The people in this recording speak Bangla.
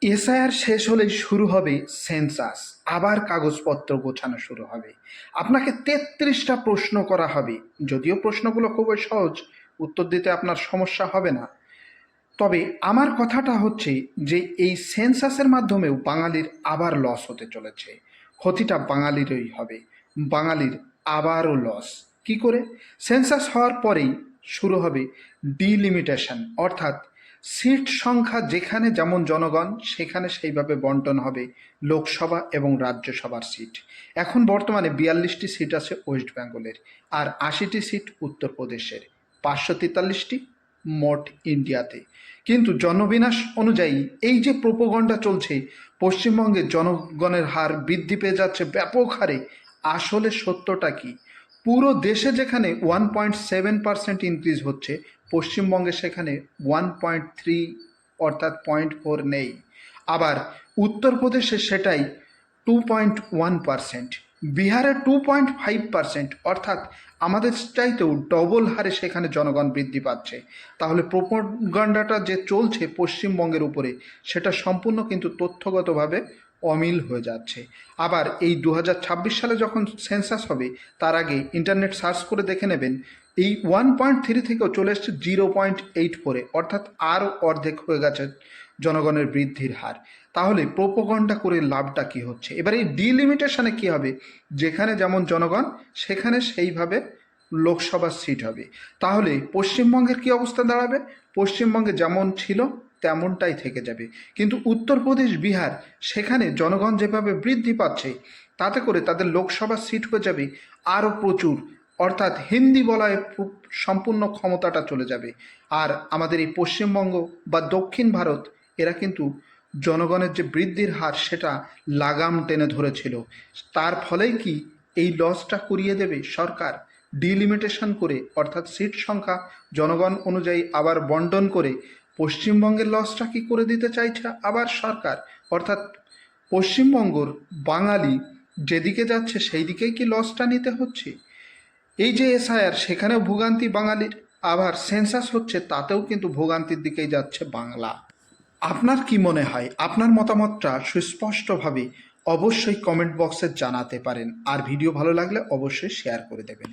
এসআইআর শেষ হলেই শুরু হবে সেন্সাস, আবার কাগজপত্র গোছানো শুরু হবে। আপনাকে 33টা প্রশ্ন করা হবে। যদিও প্রশ্নগুলো খুবই সহজ, উত্তর দিতে আপনার সমস্যা হবে না। তবে আমার কথাটা হচ্ছে যে এই সেন্সাসের মাধ্যমেও বাঙালির আবার লস হতে চলেছে। ক্ষতিটা বাঙালিরই হবে, বাঙালির আবারও লস। কি করে? সেন্সাস হওয়ার পরেই শুরু হবে ডিলিমিটেশন, অর্থাৎ সিট সংখ্যা যেখানে যেমন জনগণ সেখানে সেইভাবে বন্টন হবে লোকসভা এবং রাজ্যসভার সিট। এখন বর্তমানে 42টি সিট আছে ওয়েস্ট বেঙ্গলের, আর 80টি সিট উত্তরপ্রদেশের, 543টি মোট ইন্ডিয়াতে। কিন্তু জনবিনাশ অনুযায়ী এই যে প্রোপাগান্ডা চলছে, পশ্চিমবঙ্গের জনগণের হার বৃদ্ধি পেয়ে যাচ্ছে ব্যাপক হারে, আসলে সত্যটা কি? পুরো দেশে যেখানে 1.7% ইনক্রিজ হচ্ছে, পশ্চিমবঙ্গে সেখানে 1.3 অর্থাৎ 0.4 নেই। আবার উত্তরপ্রদেশে সেটাই 2.1%, বিহারে 2.5%, অর্থাৎ আমাদের চাইতেও ডবল হারে সেখানে জনগণ বৃদ্ধি পাচ্ছে। তাহলে প্রোপাগান্ডাটা যে চলছে পশ্চিমবঙ্গের উপরে, সেটা সম্পূর্ণ কিন্তু তথ্যগতভাবে অমিল হয়ে যাচ্ছে। আবার এই 2026 সালে যখন সেন্সাস হবে, তার আগে ইন্টারনেট সার্চ করে দেখে নেবেন, এই 1.3 থেকেও চলে এসছে 0.84-এ, অর্থাৎ আরও অর্ধেক হয়ে গেছে জনগণের বৃদ্ধির হার। তাহলে প্রোপাগান্ডা করে লাভটা কি হচ্ছে? এবার এই ডিলিমিটেশনে কি হবে? যেখানে যেমন জনগণ সেখানে সেইভাবে লোকসভার সিট হবে। তাহলে পশ্চিমবঙ্গের কি অবস্থা দাঁড়াবে? পশ্চিমবঙ্গে যেমন ছিল তেমনটাই থেকে যাবে। কিন্তু উত্তরপ্রদেশ, বিহার, সেখানে জনগণ যেভাবে বৃদ্ধি পাচ্ছে, তাতে করে তাদের লোকসভার সিট হয়ে যাবে আরও প্রচুর, অর্থাৎ হিন্দি বলায় সম্পূর্ণ ক্ষমতাটা চলে যাবে। আর আমাদের এই পশ্চিমবঙ্গ বা দক্ষিণ ভারত, এরা কিন্তু জনগণের যে বৃদ্ধির হার সেটা লাগাম টেনে ধরেছিল। তার ফলেই কি এই লসটা করিয়ে দেবে সরকার ডিলিমিটেশন করে, অর্থাৎ সিট সংখ্যা জনগণ অনুযায়ী আবার বন্টন করে পশ্চিমবঙ্গের লসটা কি করে দিতে চাইছে আবার সরকার? অর্থাৎ পশ্চিমবঙ্গর বাঙালি যেদিকে যাচ্ছে সেই দিকেই কি লসটা নিতে হচ্ছে? এই যে এসআইআর, সেখানেও ভোগান্তি বাঙালির, আবার সেন্সাস হচ্ছে তাতেও কিন্তু ভোগান্তির দিকেই যাচ্ছে বাংলা। আপনার কি মনে হয়? আপনার মতামতটা সুস্পষ্টভাবে অবশ্যই কমেন্ট বক্সে জানাতে পারেন, আর ভিডিও ভালো লাগলে অবশ্যই শেয়ার করে দেবেন।